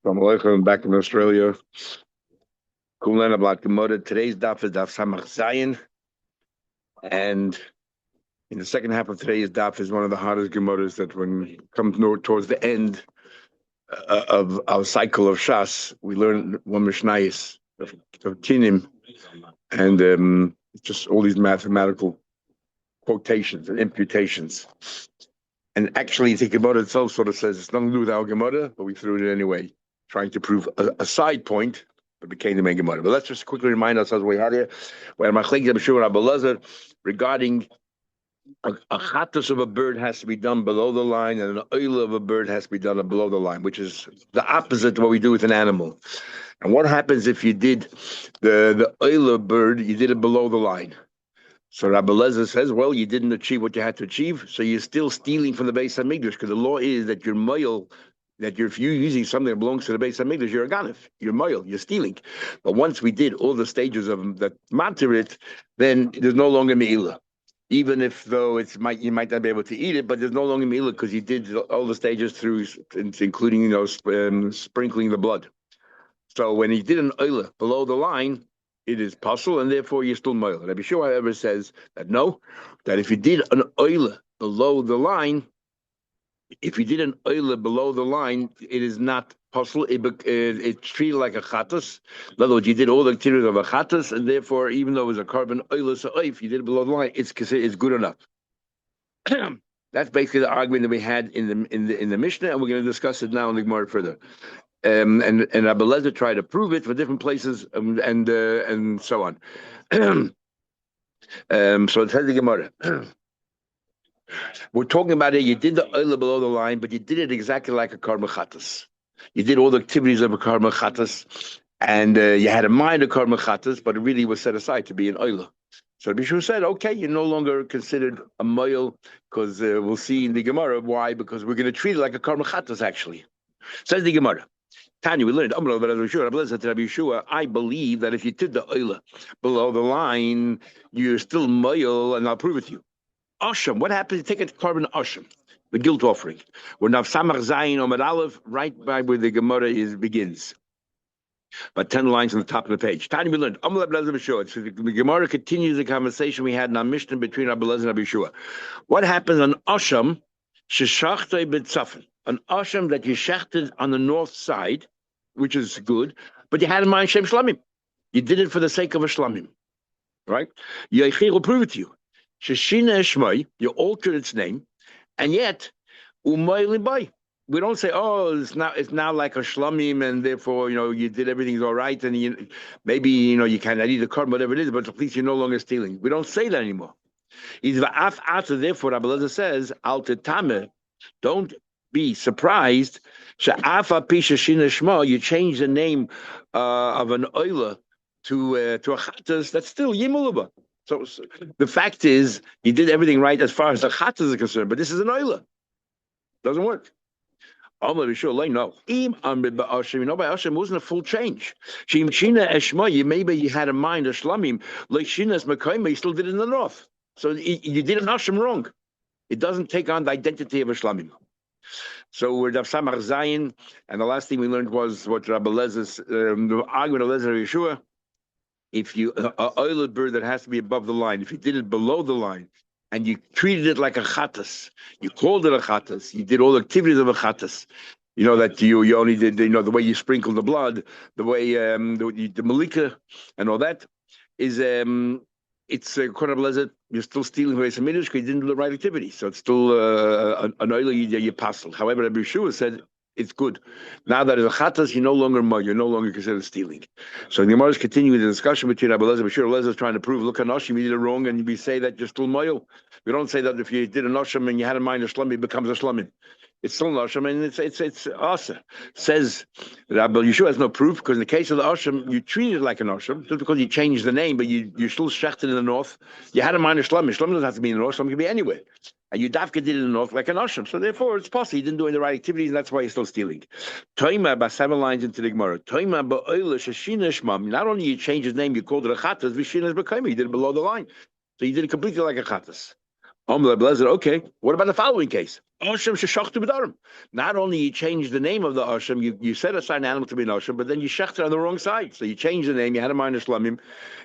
From Aleichem back in Australia. Kulen about Gemara. Today's daf is daf Samach Zayin, and in the second half of today's daf is one of the hardest Gemaras that when it comes towards the end of our cycle of Shas, we learn one Mishnayis of Tinim, and just all these mathematical quotations and imputations. And actually, the Gemara itself sort of says it's nothing to do with our Gemara, but we threw it in anyway, trying to prove a side point, but became the main Gemara. But let's just quickly remind ourselves we had here, where Machlek Zebashur Rabbi Lazar regarding a chatus of a bird has to be done below the line, and an oil of a bird has to be done below the line, which is the opposite of what we do with an animal. And what happens if you did the oil of bird, you did it below the line? So Rabbi Lezer says, well, you didn't achieve what you had to achieve, so you're still stealing from the Beis HaMikdash, because the law is that you're moil, if you're using something that belongs to the Beis HaMikdash, you're a ganef, you're moil, you're stealing. But once we did all the stages of that matter it, then there's no longer me'ilah. Even if though you might not be able to eat it, but there's no longer me'ilah because you did all the stages through, including sprinkling the blood. So when he did an oila below the line, it is possible, and therefore you're still moil. Rabbi Shua, however, says that no, that if you did an oila below the line, it is not possible. It's treated like a chatas. In other words, you did all the activities of a chatas, and therefore, even though it was a carbon oila sa'if, you did it below the line. It's good enough. That's basically the argument that we had in the Mishnah, and we're going to discuss it now in the Gemara further. And Rabbi Lezer tried to prove it for different places, and so on. So it says the Gemara. We're talking about it. You did the oil below the line, but you did it exactly like a karma chatas. You did all the activities of a karma chatas, and you had a mind of karma chatas, but it really was set aside to be an oil. So Bishur said, okay, you're no longer considered a moil, because we'll see in the Gemara why, because we're going to treat it like a karma chatas, actually. Says the Gemara. Tanya, we learned, I believe that if you did the oila below the line, you're still moil, and I'll prove it to you. Asham, what happens? You take a carbon asham, the guilt offering. We're now Samach Zayin Omar Aleph, right by where the Gemara begins. But 10 lines on the top of the page. Tanya, we learned, so the Gemara continues the conversation we had in our Mishnah between Rabbi Lezer and Rabbi Shua. What happens on asham? Sheshachtei b'tzafin. An asham that you shechted on the north side, which is good, but you had in mind Shem Shlamim. You did it for the sake of a Shlamim, right? Yechir will prove it to you. Sheshina Eshmai, you altered its name, and yet Umay Libai. We don't say, oh, it's now like a Shlamim, and therefore you did everything's all right, and maybe you cannot eat the carbon, whatever it is, but at least you're no longer stealing. We don't say that anymore. Therefore, Rabbi Lezer says, Al Tetame, don't be surprised. Sha'afa pisha shina shma, you change the name of an oila to a chatas, that's still yimuluba. So the fact is, you did everything right as far as the chatas is concerned, but this is an oila. Doesn't work. No. By Asham wasn't a full change. Maybe you had in mind a shlamim, like Shinas Makaima, you still did it in the north. So you did an Asham wrong. It doesn't take on the identity of a shlamim. So we're Daf Samach Zayin, and the last thing we learned was what Rabbi Lezer's argument of Lezer Yeshua. If you oil a bird that has to be above the line, if you did it below the line, and you treated it like a chatas, you called it a chatas, you did all the activities of a chatas, that you only did, the way you sprinkled the blood, the way the malika and all that is it's you're still stealing from Beis HaMikdash because you didn't do the right activity. So it's still an oil you passed. However, Rabbi Yeshua said it's good. Now that it's a chatas, you're no longer considered stealing. So the Gemara is continuing the discussion between Rabbi Lezer and Rabbi Lezer is trying to prove, look, an Asham, you did it wrong, and we say that you're still moil. We don't say that if you did an Asham and you had in mind a shlamim, it becomes a shlamim. It's still an Asham, and it's asa. Says Rabbi Yeshua has no proof, because in the case of the Asham, you treat it like an Asham, just because you changed the name, but you're still shechted in the north. You had in mind a shlamim. Shlamim doesn't have to be in the north, shlamim can be anywhere. And you dafka did it in the north like an Asham. So therefore, it's possible you didn't do the right activities, and that's why you're still stealing. Toima, about 7 lines into the Gemara. Toima ba'oila shashina shmam. Not only you changed his name, you called it a chatas, vishinas b'kaima. You did it below the line. So you did it completely like a chatas. Okay, what about the following case? Osham sheshachtu b'darim. Not only you change the name of the Osham, you set aside an animal to be an Osham, but then you shechter on the wrong side. So you change the name, you had a minor shlamim,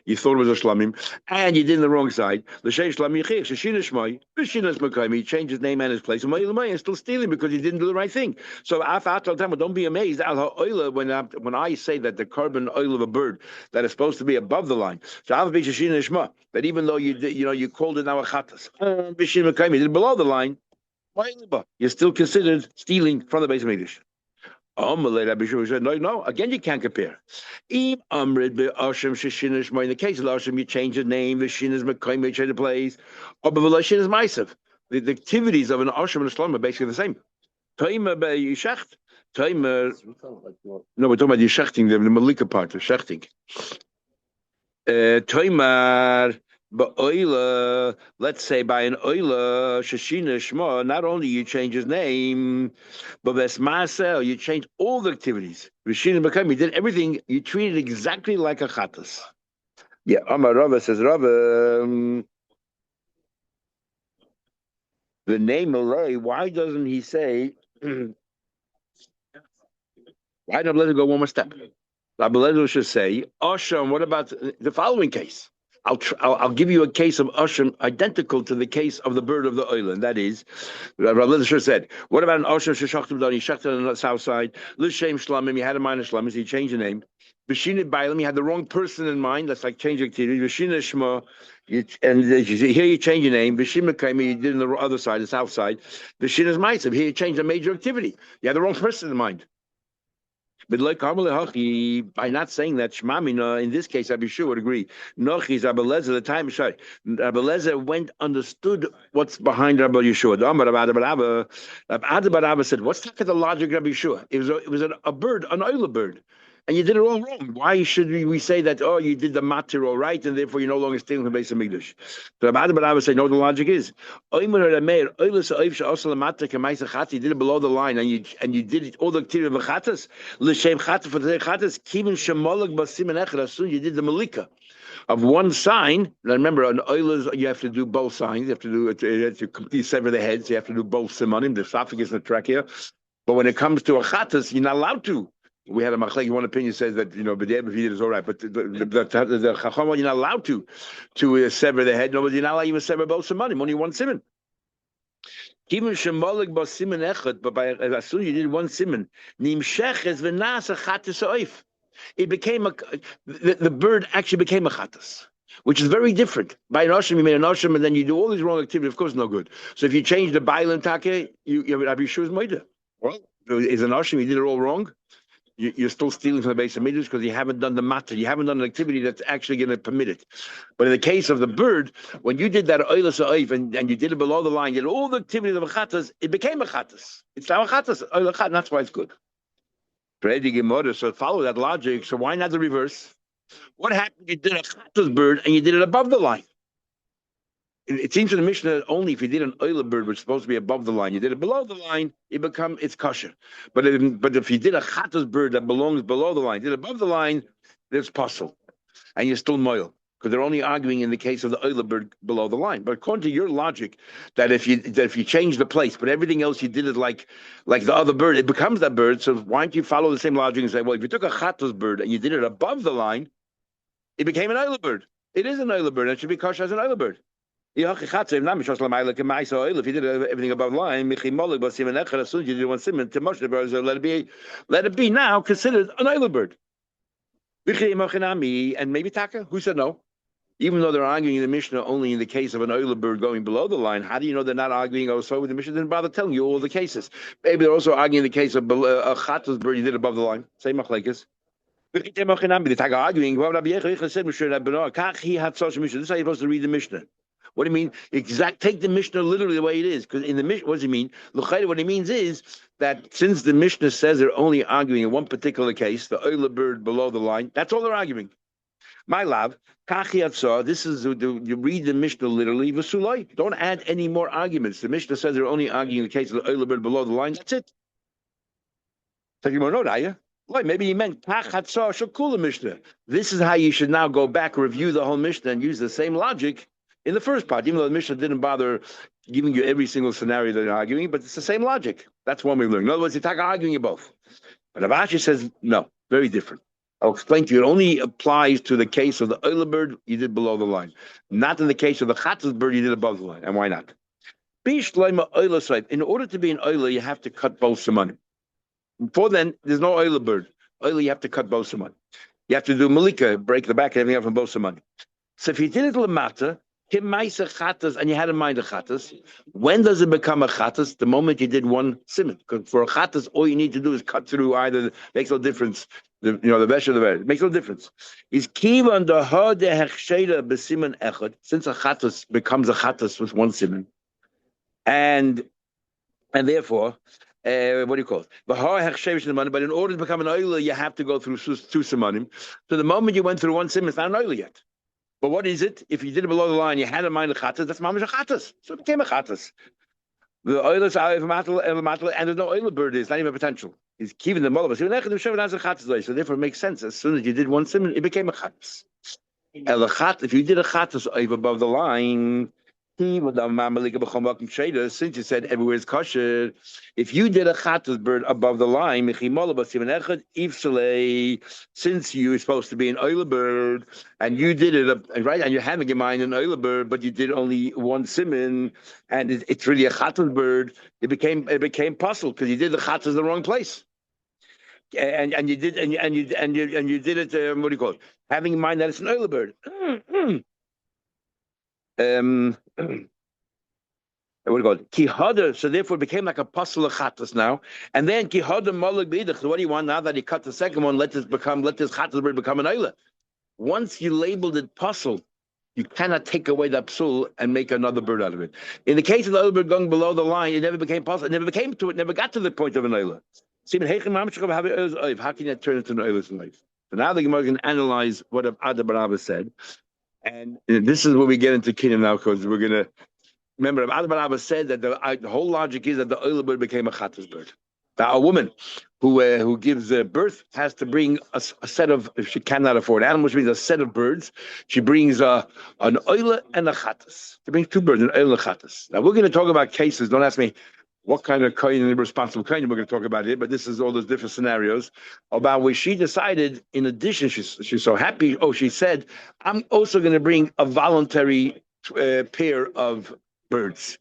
you thought it was a shlamim, and you did it on the wrong side. L'shem shlamim yichich, sheshina shmai, v'shinas mekayim. You changed his name and his place, and still stealing because you didn't do the right thing. So don't be amazed. When I say that the carbon oil of a bird that is supposed to be above the line, so that even though you called it now a chatas, you did it below the line. You're still considered stealing from the base of English. No. Again, you can't compare. In the case of Asham, you change the name. The shin is mekayim, you change the place. Or shin is ma'asav. The activities of an Asham and a Shlom are basically the same. Toimer yishacht. Toimer. No, we're talking about the yishachting, the malika part, the shachting. Toimer. But oila, let's say by an oila, shashina shma, not only you change his name, but besmasel, you change all the activities. Rishina Bakam, you did everything, you treated exactly like a chatas. Yeah, Amar Rava says, Rava, the name Eloi, why doesn't he say, why don't let it go one more step? Rabbi should say, Asham, what about the following case? I'll give you a case of Asham identical to the case of the bird of the oil, and that is, Rabbi Lezer said, what about an Asham sheshachtu b'darim, you shechted on the south side, l'shem shlamim, you had a minor shlamim, so you changed the name, b'shinit bailim, you had the wrong person in mind, that's like changing activity, b'shinit shma, here you change your name, b'shinit mekayim, you did on the other side, the south side, b'shinit ma'asav, here you change a major activity, you had the wrong person in mind. But like by not saying that Shmamina, in this case, I'd sure would agree. Nochi's Rabbi Lezer, the time Rabbi Lezer understood what's behind Rabbi Yeshua. Rabbi said, what's the logic of Rabbi Yeshua? It was a bird, an oil bird. And you did it all wrong. Why should we say that, oh, you did the matir all right, and therefore you're no longer stealing from the base of Mikdash? So Rabbi said, no, the logic is, you did it below the line, and you did it all the activity of the chatas, l'shem chatas for the chatas, kivin shemolag basim echad, you did the malika of one sign. Now remember, on oilers you have to do both signs. You have to completely sever the heads. You have to do both simanim, the esophagus and the trachea. But when it comes to a chatas, you're not allowed to. We had a machlek. One opinion says that b'dev if he did is all right, but the chacham, you're not allowed to sever the head. No, you're not allowed to even sever both simanim. Only one siman. Even shemolig ba siman echad, but by as soon as you did one siman, nimsheches v'nasa chatas oif. It became the bird actually became a chatas, which is very different. By an osham, you made an osham, and then you do all these wrong activities. Of course, no good. So if you change the bail and take, you have Yeshua's moida. Well, is an osham, you did it all wrong. You're still stealing from the base of midrash because you haven't done the matter. You haven't done an activity that's actually going to permit it. But in the case of the bird, when you did that oilas oif and you did it below the line, you did all the activities of a chatas, it became a chatas. It's now a chatas, and that's why it's good. So follow that logic. So why not the reverse? What happened? You did a chatas bird and you did it above the line. It seems to the Mishnah that only if you did an oiler bird, which is supposed to be above the line, you did it below the line, it's kosher. But if you did a chatas bird that belongs below the line, did it above the line, there's puzzle, and you're still moil because they're only arguing in the case of the oiler bird below the line. But according to your logic, that if you change the place, but everything else you did it like the other bird, it becomes that bird. So why don't you follow the same logic and say, well, if you took a chatas bird and you did it above the line, it became an oiler bird. It is an oiler bird. It should be kosher as an oiler bird. If you did everything above line, as soon as you did one simon to Moshe, let it be now considered an oiler bird. And maybe Taka, who said no? Even though they're arguing in the Mishnah only in the case of an oiler bird going below the line, how do you know they're not arguing also? The Mishnah didn't bother telling you all the cases. Maybe they're also arguing in the case of a chatas bird you did above the line. Same machlekes. They're arguing. This is how you're supposed to read the Mishnah. What do you mean? Take the Mishnah literally the way it is. Because in the Mishnah, what does it mean? What it means is that since the Mishnah says they're only arguing in one particular case, the oiler bird below the line, that's all they're arguing. My love, this is you read the Mishnah literally. Don't add any more arguments. The Mishnah says they're only arguing in the case of the oiler bird below the line. That's it. Maybe he meant Mishnah. This is how you should now go back, review the whole Mishnah, and use the same logic in the first part, even though the Mishnah didn't bother giving you every single scenario that they're arguing, but it's the same logic. That's one we learn. In other words, you're arguing you both. But Ravashi says, no, very different. I'll explain to you. It only applies to the case of the Euler bird you did below the line. Not in the case of the Chatzas bird you did above the line. And why not? In order to be an Euler, you have to cut both Simanim. Before then, there's no Euler bird. Euler, you have to cut both Simanim. You have to do Malika, break the back, everything out from both Simanim. So if you did it Lamata, and you had in mind a Chatas, when does it become a Chatas? The moment you did one Siman. Because for a Chatas, all you need to do is cut through either, makes no difference, the Vesh or the Vesh. Makes no difference. Is Kiva the Hode Hechsheda Besiman Echad, since a Chatas becomes a Chatas with one Siman. And therefore, what do you call it? But in order to become an oiler, you have to go through two simanim. So the moment you went through one sim, it's not an oiler yet. But what is it? If you did it below the line, you had in mind a chatas, that's mamash a chatas. So it became a chatas. The oilers are and there's no oiler bird, it's not even potential. He's keeping the molabas. So therefore it makes sense. As soon as you did one sim, it became a chatas. If you did a chatas above the line, since you said everywhere is kosher, if you did a chatas bird above the line, since you were supposed to be an oiler bird, and you did it right, and you're having in mind an oiler bird, but you did only one simin, and it's really a chatas bird, it became puzzle because you did the chatas in the wrong place, and you did it. What do you call it? Having in mind that it's an oiler bird. What do you call it? Kihada, so therefore it became like a puzzle of chatas now. And then Kihada Molag Bidach. So what do you want now that he cut the second one? Let this chatas bird become an oiler. Once you labeled it puzzle, you cannot take away that psul and make another bird out of it. In the case of the oiler bird going below the line, it never became puzzle. It never got to the point of an oiler. How can that turn into an oiler's life? So now the Gemara can analyze what Ada Barabba said. And this is where we get into Kinyan now, because we're going to remember. Ada Barabba said that the whole logic is that the oiler bird became a chatas bird. Now, a woman who gives birth has to bring a set of, if she cannot afford animals, she brings a set of birds. She brings an oiler and a chatas. She brings two birds, an oiler and a chatas. Now, we're going to talk about cases. Don't ask me what kind of kohen and responsible kohen we're going to talk about here, but this is all those different scenarios about where she decided, in addition, she's so happy. Oh, she said, I'm also going to bring a voluntary pair of birds.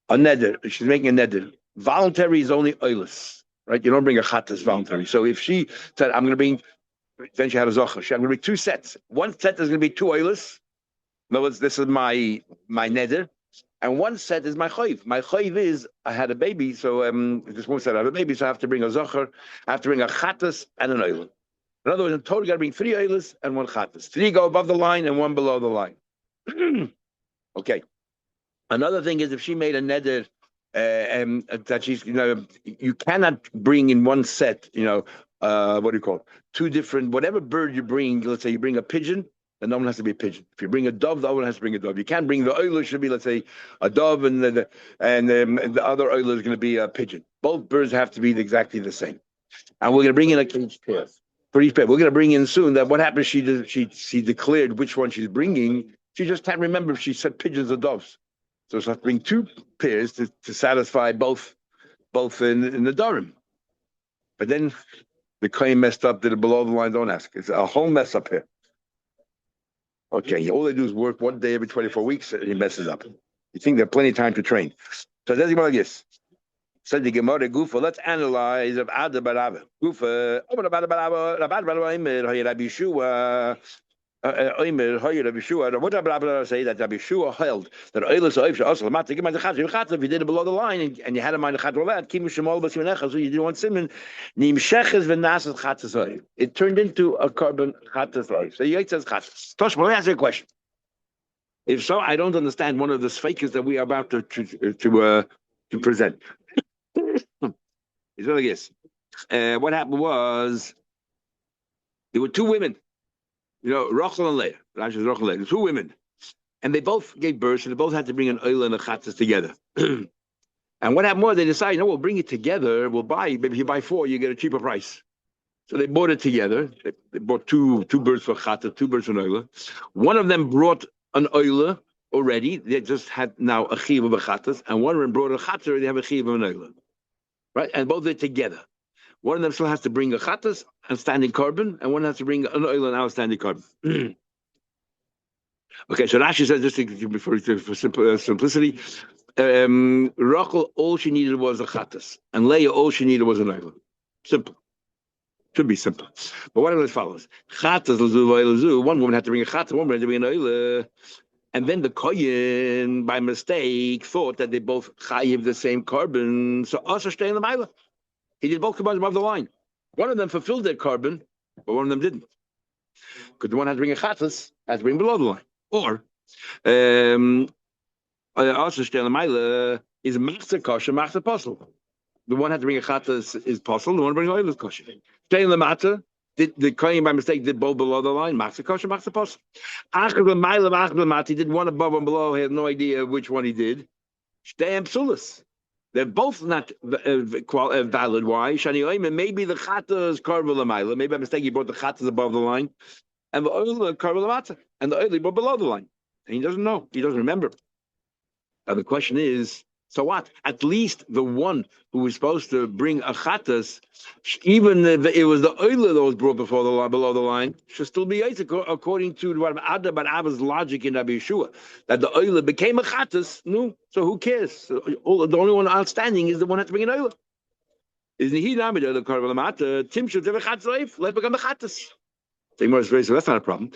A neder. She's making a neder. Voluntary is only oilers, right? You don't bring a chatas voluntary. So if she said, I'm going to bring, then she had a zocher. I'm going to bring two sets. One set is going to be two oilers. In other words, this is my neder. And one set is my choiv. My choiv is I had a baby, so this woman said I have a baby, so I have to bring a zocher, I have to bring a chatas and an oiler. In other words, in total, you got to bring three oilers and one chatas. Three go above the line and one below the line. Okay. Another thing is if she made a neder that she's, you cannot bring in one set, what do you call it? Two different, whatever bird you bring. Let's say you bring a pigeon. And no one has to be a pigeon. If you bring a dove, the other one has to bring a dove. You can't bring the oiler, should be, let's say, a dove, and the other oiler is going to be a pigeon. Both birds have to be exactly the same. And we're going to bring in a cage pair for each pair. We're going to bring in soon that what happens, she declared which one she's bringing. She just can't remember if she said pigeons or doves. So she has to bring two pairs to satisfy both in the Durham. But then the claim messed up, did it below the line, don't ask. It's a whole mess up here. Okay, all they do is work one day every 24 weeks, and he messes up. You think they have plenty of time to train. So that's about this. Said the Gemara Gufa, let's analyze of Ada Barava. Gufa, Rabbi Yeshua, what Rabbi say that Rabbi Yeshua held that if you did it below the line and you had in mind a chat, so you didn't want simon, it turned into a carbon chatas. So you says chatas. Tosh, let me ask you a question. If so, I don't understand one of the fakers that we are about to present. It's really this. What happened was there were two women. Rachel and Leah. Rachel and Leah. Two women. And they both gave birth, and they both had to bring an oil and a chatas together. And what happened was they decided, we'll bring it together. We'll buy, maybe if you buy four, you get a cheaper price. So they bought it together. They bought two birds for chatas, two birds for an oil. One of them brought an oil, already. They just had now a chiv of a chatas, and one of them brought a chatas, they have a chiv of an oila. Right? And both are together. One of them still has to bring a chatas and standing carbon, and one has to bring an oil and outstanding carbon. Okay, so Rashi says, just for simplicity, Rachel, all she needed was a chatas, and Leah, all she needed was an oil. Simple. Should be simple. But what if it follows? Chatas, one woman had to bring a chatas, one woman had to bring an oil. And then the kohen, by mistake, thought that they both chayiv the same carbon. So also stay in the mila. He did both carbons above the line. One of them fulfilled their carbon, but one of them didn't. Because the one had to bring a chatas, had to bring below the line. Or also stay in the mila is machzor kosher, machzor posel. The one had to bring a chatas is posel, the one bring oil is kosher. Stay in the matter. The kohen by mistake did both below the line. Machzor kosher, machzor posel. After the mila, after the mat, he did one above and below. He had no idea which one he did. Stay in psulas. They're both not valid. Why? Shani maybe the chata is karvel l'mayla. Maybe by mistake he brought the chata above the line, and the oil karvel l'mata, and the oil he brought below the line. And he doesn't know. He doesn't remember. Now the question is, so what? At least the one who was supposed to bring a chatas, even if it was the oil that was brought before the line, below the line, should still be Isaac, according to what Ada Bar Abba's logic in Rabbi Yeshua, that the oil became a chatas. No, so who cares? So the only one outstanding is the one that has to bring an oil. Isn't he now the karvel Tim should have a chatas. Let's become a chatas. So that's not a problem.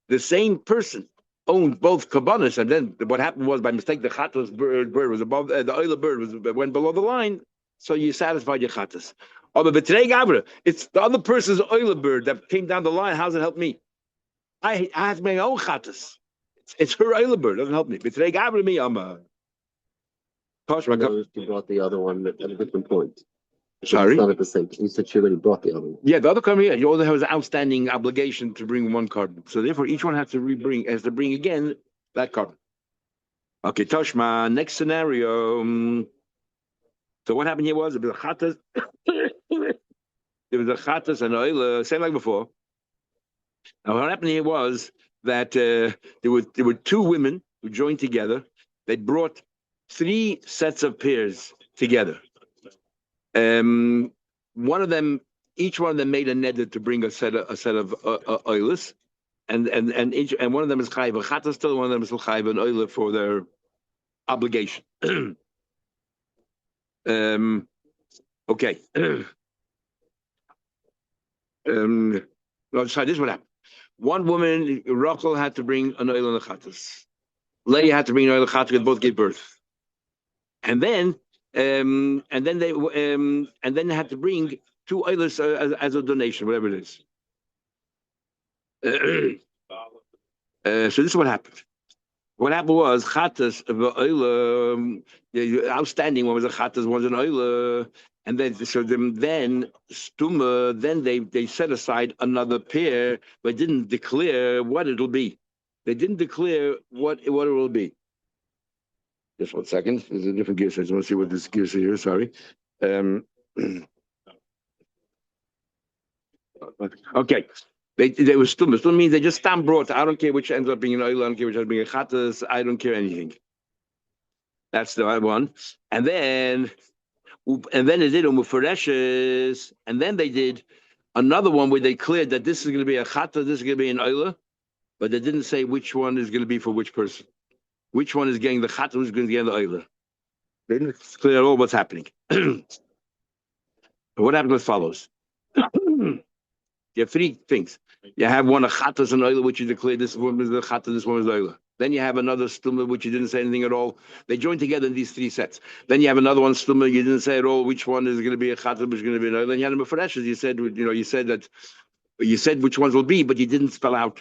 The same person owned both kabbanas, and then what happened was by mistake the chatas bird was above the oil bird went below the line, so you satisfied your chatas. Oh, but today Gabra, it's the other person's oil bird that came down the line. How does it help me? I have my own chatas. It's her oil bird. Doesn't help me. But today Gabra, me, I'm a. You brought the other one at a different point. Sorry, it's not at the same. You said she already brought the other one. Yeah, the other carbon. Yeah, you only have an outstanding obligation to bring one carbon. So therefore, each one has to bring again that carbon. Okay, Toshma. Next scenario. So what happened here was there was a chatas. There was a chatas and oil, same like before. Now what happened here was that there were two women who joined together. They brought 3 sets of pairs together. One of them, each one of them made a neder to bring a set of oilers, and one of them is chayiv a chatas still, one of them is chayiv an oiler for their obligation. Okay. No, sorry, this is what happened. One woman, Rachel, had to bring an oil and a chatas. Leah had to bring an oil and a chatas because both gave birth, and then they had to bring 2 oilers as a donation, whatever it is. So this is what happened. What happened was chatas the outstanding one was a chatas, one was an oiler, and then stuma. Then they set aside another pair, but didn't declare what it'll be. They didn't declare what it will be. Just 1 second. There's a different gear. So I just want to see what this gear is here. Sorry. Okay. They were stuma. Stuma means they just stand brought. I don't care which ends up being an oil. I don't care which ends up being a chatas. I don't care anything. That's the one. And then they did umufareshes. And then they did another one where they cleared that this is going to be a chatas, this is going to be an oil, but they didn't say which one is going to be for which person. Which one is getting the chatas, who's going to get the oiler. They didn't clear all what's happening. What happens as follows. You have 3 things. You have one a chatas and oiler, which you declare this one is the chatas, this one is the oiler. Then you have another stuma, which you didn't say anything at all. They join together in these 3 sets. Then you have another one stuma, you didn't say at all which one is going to be a chatas, which is going to be an oiler. Then you had a mefreshes. You said which ones will be, but you didn't spell out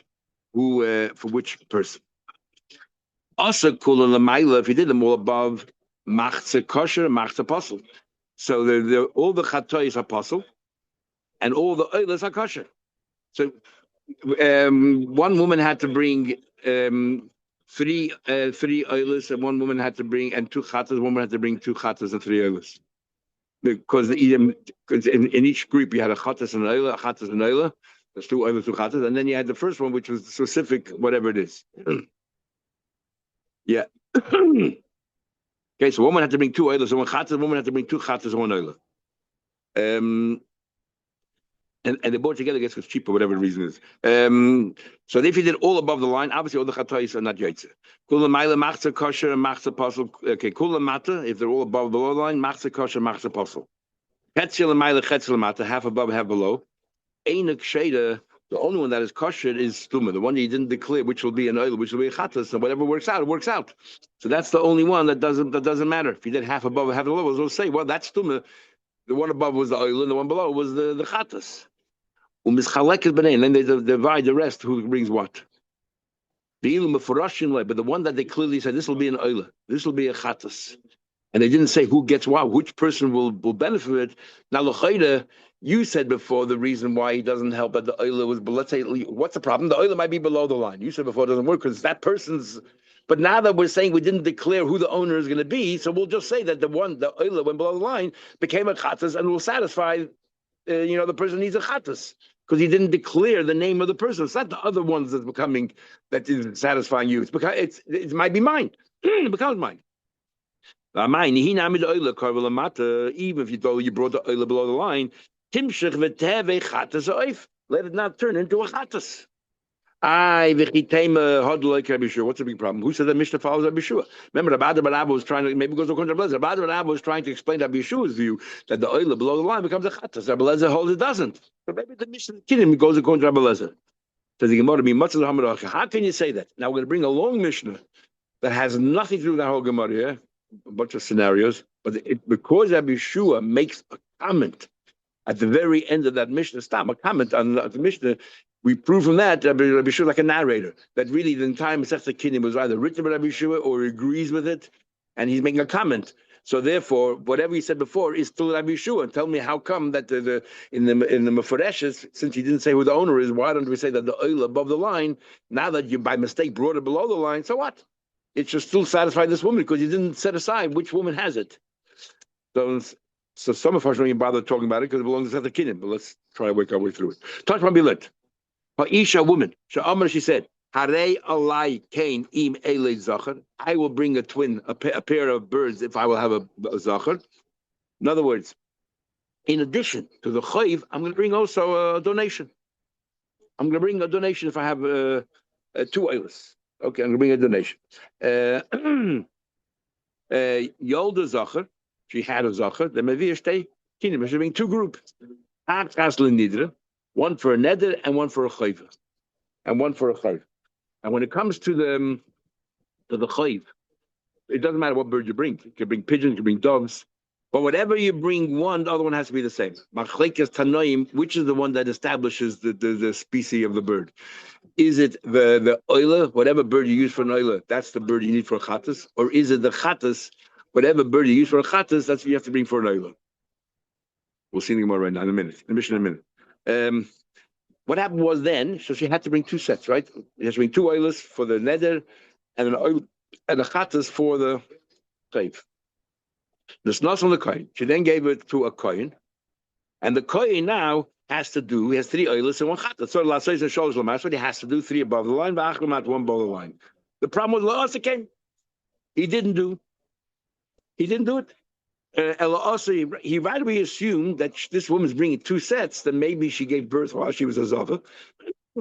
who for which person. Also, kula l'mayla, if you did them all above, machzor kosher, machzor posel. So all the chatois are posel, and all the oilers are kosher. So one woman had to bring 3 oilers, and one woman had to bring, and 2 chatas. One woman had to bring 2 chatas and 3 oilers. Because in each group you had a chatas and an oiler, a chatas and an oiler. There's two oilers, two chatas, and then you had the first one, which was specific, whatever it is. Yeah. Okay, so one had to bring two oilers, one chatas, one had to bring two chatas, one oiler. And they bought together, I guess it's cheaper, whatever the reason is. So if you did all above the line, obviously all the chatayis are not yaitze. Kula maila machza kosher and machza pasul. Okay, kula mata, if they're all above the low line, machza kosher, machza pasul. Chetzel and maila chetzel mata, half above, half below. Einik sheda, the only one that is kosher is stuma, the one that you didn't declare, which will be an oil, which will be a chatas, so whatever works out, it works out. So that's the only one that doesn't matter. If you did half above, half below, we'll say, well, that's stuma. The one above was the oil, and the one below was the chatas. And then they divide the rest who brings what. But the one that they clearly said, this will be an oila, this will be a chatas. And they didn't say who gets what, which person will benefit from it. Now, l'chayda, you said before the reason why he doesn't help at the oila was, but let's say, what's the problem? The oila might be below the line. You said before it doesn't work because that person's. But now that we're saying we didn't declare who the owner is going to be, so we'll just say that the oila went below the line, became a chatas, and will satisfy, the person needs a chatas. Because he didn't declare the name of the person. It's not the other ones that's becoming, that is satisfying you. It's because it might be mine. It becomes mine. Even if you brought the oil below the line, let it not turn into a chatas. What's the big problem? Who said that Mishnah follows Rabbi Yeshua? Remember, Rabbi was trying to, maybe it goes to Rabbi Lezer. Rabbi was trying to explain Rabbi Yeshua's view that the oil below the line becomes a chatas. Rabbi Lezer holds it doesn't. So maybe the Mishnah Kiddim goes according to Rabbi Lezer. Says the Gemara, how can you say that? Now we're going to bring a long Mishnah that has nothing to do with that whole Gemara here, a bunch of scenarios, but because Rabbi Yeshua makes a comment at the very end of that Mishnah, a comment on the Mishnah, we prove from that Rabbi Yeshua like a narrator, that really the entire Masechta Kiddim was either written by Rabbi Yeshua or agrees with it, and he's making a comment. So therefore, whatever he said before is still Rabbi Yeshua. Tell me how come that in the Meforeshes, since he didn't say who the owner is, why don't we say that the oil above the line, now that you by mistake brought it below the line, so what? It should still satisfy this woman because you didn't set aside which woman has it. So some of us don't even bother talking about it because it belongs to the Kiddim, but let's try to work our way through it. Touch my bilit. Ha'isha woman, she said, Harei alai kain im elei zachar. I will bring a twin, a pair of birds if I will have a zachar. In other words, in addition to the chayiv, I'm going to bring also a donation. I'm going to bring a donation if I have two oilers. Okay, I'm going to bring a donation. Yolda zachar, she had a zachar. The mevir shtei kinim. She bring two groups. One for a neder and one for a chayiv, and one for a chayiv. And when it comes to the chayiv, it doesn't matter what bird you bring. You can bring pigeons, you can bring doves, but whatever you bring, the other one has to be the same. Machlekes tanoim, which is the one that establishes the species of the bird? Is it the oiler, whatever bird you use for an oiler, that's the bird you need for a chatas, or is it the chatas, whatever bird you use for a chatas, that's what you have to bring for an oiler? We'll see the Gemara right now in a minute, in a minute. What happened was then, so she had to bring two sets, right? She has to bring two oilers for the neder and an oil and a chatas for the chayiv. The snas on the kohen. She then gave it to a kohen, and the kohen now he has three oilers and one chatas. So last says shows what he has to do, three above the line, one below the line. The problem was La'asa came. He didn't do it. He rightly assumed that this woman's bringing two sets, that maybe she gave birth while she was a zava.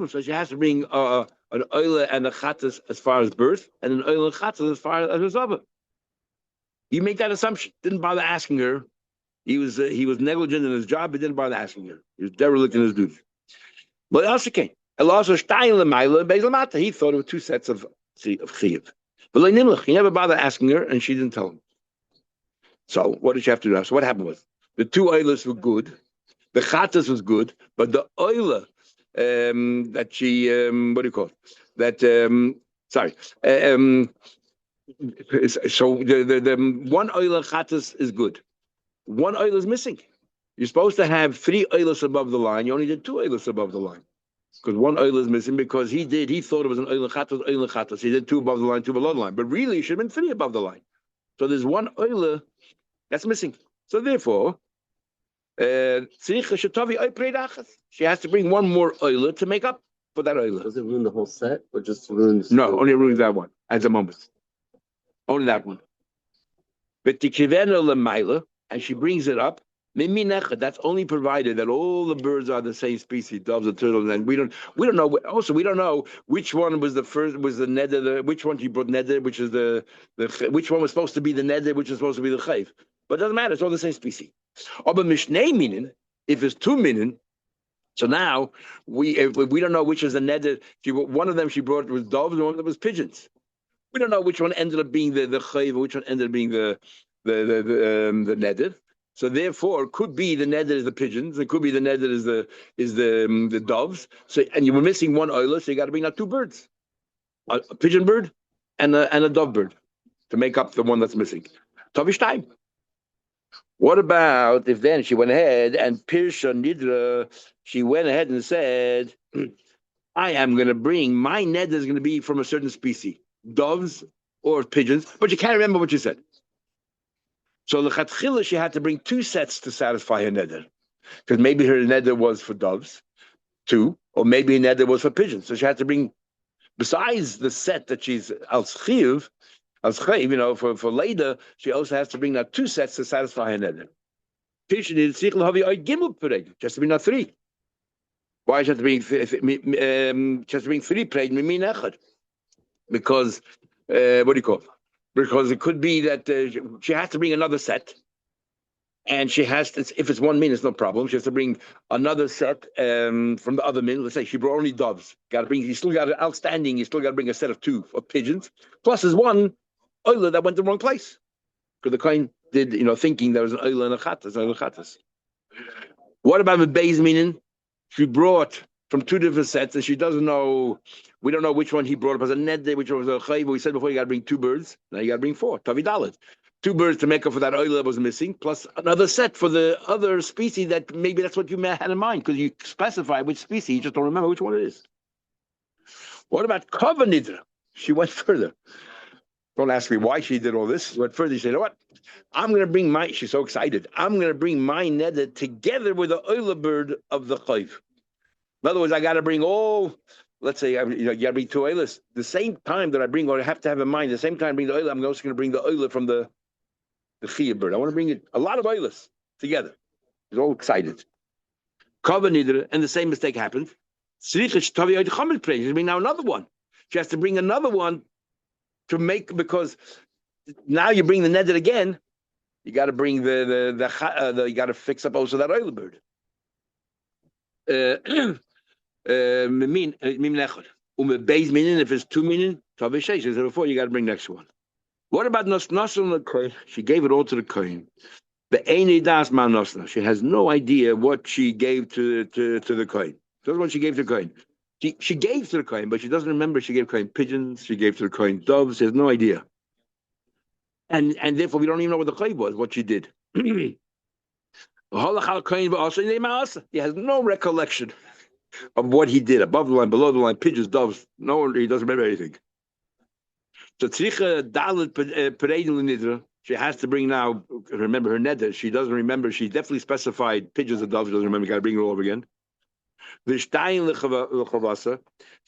So she has to bring an oiler and a chatas as far as birth, and an oiler and chatas as far as a zava. You make that assumption. Didn't bother asking her. He was negligent in his job. He didn't bother asking her. He was derelict in his duty. But also came. He thought it was two sets of chiyuv. But he never bothered asking her, and she didn't tell him. So what did she have to do? So what happened was the two oilers were good, the chatas was good, but the oiler that she what do you call it? That so the one oiler chatas is good, one oiler is missing. You're supposed to have three oilers above the line. You only did two oilers above the line because one oiler is missing because he thought it was an oiler chatas. He did two above the line, two below the line, but really it should have been three above the line. So there's one oiler that's missing. So therefore, She has to bring one more oil to make up for that oil. Does it ruin the whole set or just ruin? No, only ruins that one at the moment. Only that one. But the kivena lemaila, and she brings it up. That's only provided that all the birds are the same species, doves and turtles, and we don't know. Also, we don't know which one was the first, was the neder, which one she brought neder, which is the which one was supposed to be the neder, which is supposed to be the chayv. But it doesn't matter; it's all the same species. But mishnei meaning, if it's two meaning, so now we don't know which is the neder. One of them she brought was doves, and one of them was pigeons. We don't know which one ended up being the chayv, which one ended up being the neder. So therefore, it could be the neder is the pigeons. It could be the neder is the doves. So and you were missing one oiler, so you got to bring out two birds, a pigeon bird and a dove bird, to make up the one that's missing. Tavish time. What about if then she went ahead and Pirsha Nidra, she went ahead and said, I am going to bring, my neder is going to be from a certain species, doves or pigeons, but you can't remember what you said. So l'chatchila, she had to bring two sets to satisfy her neder, because maybe her neder was for doves, two, or maybe her neder was for pigeons. So she had to bring, besides the set that she's al chayv, for later, she also has to bring now two sets to satisfy her neder. Just to bring now three. Why she has to bring three prayed? Because what do you call it? Because it could be that she has to bring another set, and she has to, if it's one min, it's no problem. She has to bring another set from the other min. Let's say she brought only doves. You still got it outstanding. You still got to bring a set of two of pigeons. Plus, there's one oiler that went the wrong place, because the coin did, thinking there was an oiler and a chattas. What about the beis meaning? She brought from two different sets, and she doesn't know. We don't know which one he brought up as a neder, which one was a chayv. We said before you got to bring two birds. Now you got to bring four. Tavidalet. Two birds to make up for that oil that was missing, plus another set for the other species that maybe that's what you had in mind, because you specify which species, you just don't remember which one it is. What about kava nidra? She went further. Don't ask me why she did all this. She went further. She said, you know what? I'm going to bring she's so excited. I'm going to bring my neder together with the oiler bird of the chayv. In other words, I got to bring all, let's say, you got to bring two oilers. The same time that I bring, or I have to have in mind, the same time I bring the oiler, I'm also going to bring the oiler from the chiyah bird. I want to bring a lot of oilers together. He's all excited. Kava nidra, and the same mistake happened. She bring now another one. She has to bring another one to make, because now you bring the neder again. You got to bring the you got to fix up also that oiler bird. If it's 2 million, before you got to bring next one. What about Nasr? She gave it all to the kohen. She has no idea what she gave to the kohen. That's what she gave to the kohen. She gave to the kohen, but she doesn't remember. She gave kohen pigeons. She gave to the kohen doves. She has no idea, and therefore we don't even know what the kohen was. What she did. He has no recollection of what he did, above the line, below the line, pigeons, doves. No, he doesn't remember anything. So she has to bring now, remember her neder. She doesn't remember. She definitely specified pigeons and doves. She doesn't remember. Got to bring it all over again. She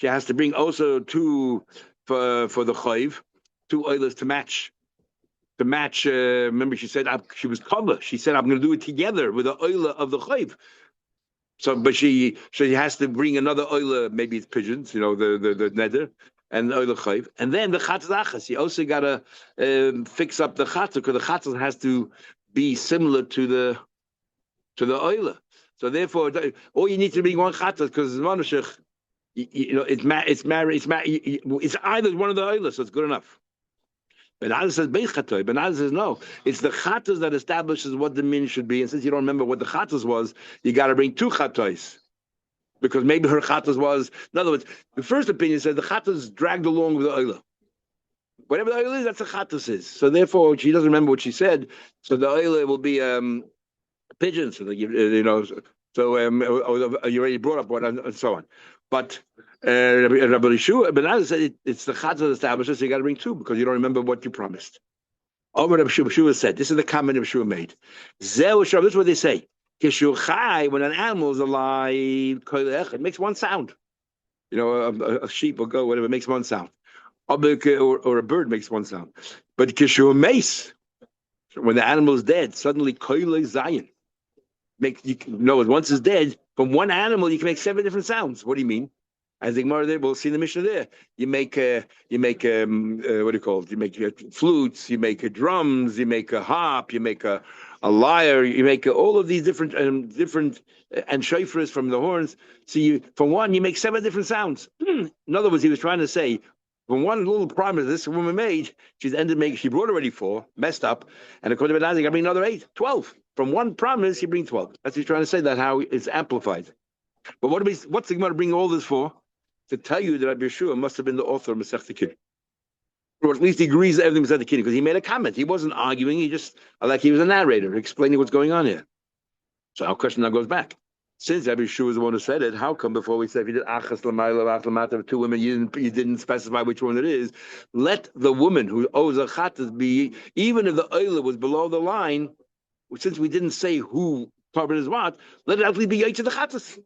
has to bring also two for the chayv, two oilers to match. Remember, she said she was cover. She said, I'm going to do it together with the oiler of the chayv. So, but she has to bring another oiler. Maybe it's pigeons, the neder, and the oiler chayv, and then the chatzas achas. You also got to fix up the chatzas, because the chatzas has to be similar to the oiler. So therefore, all you need to bring one chatzas, because manushach, it's either one of the oilers, so it's good enough. Ben says Ben says no. It's the chatas that establishes what the min should be. And since you don't remember what the chatas was, you got to bring two chatas, because maybe her chatas was. In other words, the first opinion says the chatas dragged along with the oiler. Whatever the oiler is, that's the chatas is. So therefore, she doesn't remember what she said. So the oiler will be pigeons. So So you already brought up one and so on. But Rabbi Yeshua, Ben said it's the chatzah that establishes, so you got to bring two, because you don't remember what you promised. Rabbi Yeshua said, this is the comment Rabbi Yeshua made. This is what they say. Kishuchai, when an animal is alive, it makes one sound. A sheep or goat, whatever, makes one sound. Or a bird makes one sound. But kishu mace, when the animal is dead, suddenly koile zayin. Once it's dead, from one animal you can make 7 different sounds. What do you mean? As the Gemara there, we'll see the Mishnah there. You make what do you call it? You make flutes, you make drums, you make a harp, you make a lyre, you make all of these different and shofars from the horns. So from one you make 7 different sounds. In other words, he was trying to say, from one little promise this woman made, she brought already 4, messed up, and according to Benazir, I bring another 8, 12. From one promise, you bring 12. That's what he's trying to say. That how it's amplified. But what's the Gemara bring all this for? To tell you that Rabbi Yeshua must have been the author of Masech Kiddushin, or at least he agrees that everything Masech Kiddushin, because he made a comment. He wasn't arguing. He was a narrator explaining what's going on here. So our question now goes back. Since Rabbi Yeshua is the one who said it, how come before we said if you did achas l'mayla, achas l'mata of 2 women, you didn't specify which one it is? Let the woman who owes a chatas be, even if the oila was below the line, since we didn't say who carbon is what, let it actually be yaitz the chatas.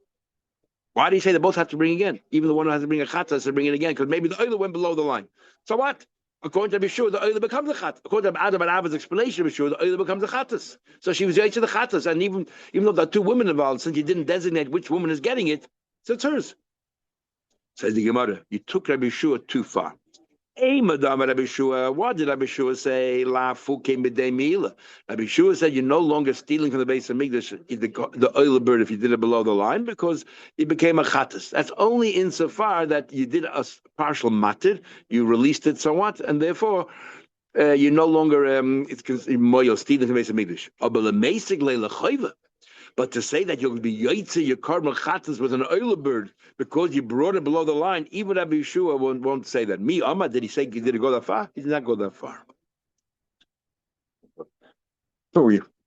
Why do you say they both have to bring again? Even the one who has to bring a chatas has to bring it again, because maybe the oila went below the line. So what? According to Bishur, the oila becomes a chat. According to Adam and Abba's explanation of Bishur, the oila becomes a chatas. So she was yaitz the chatas, and even though there are 2 women involved, since you didn't designate which woman is getting it, so it's hers. Says the Gemara, you took Rabbi Yeshua too far. Hey, Madame Rabbi Yeshua, what did Rabbi Yeshua say? La fuke b'dei mila. Rabbi Yeshua said you're no longer stealing from the base of Migdash, the oil bird, if you did it below the line, because it became a chatas. That's only insofar that you did a partial matir, you released it somewhat, and therefore you're no longer it's moyo stealing from the base of Migdash. But to say that you'll be yaitze your carbon chatas with an oil bird because you brought it below the line, even Rabbi Yeshua won't say that. Me, Amad, did he go that far? He did not go that far. Who are you?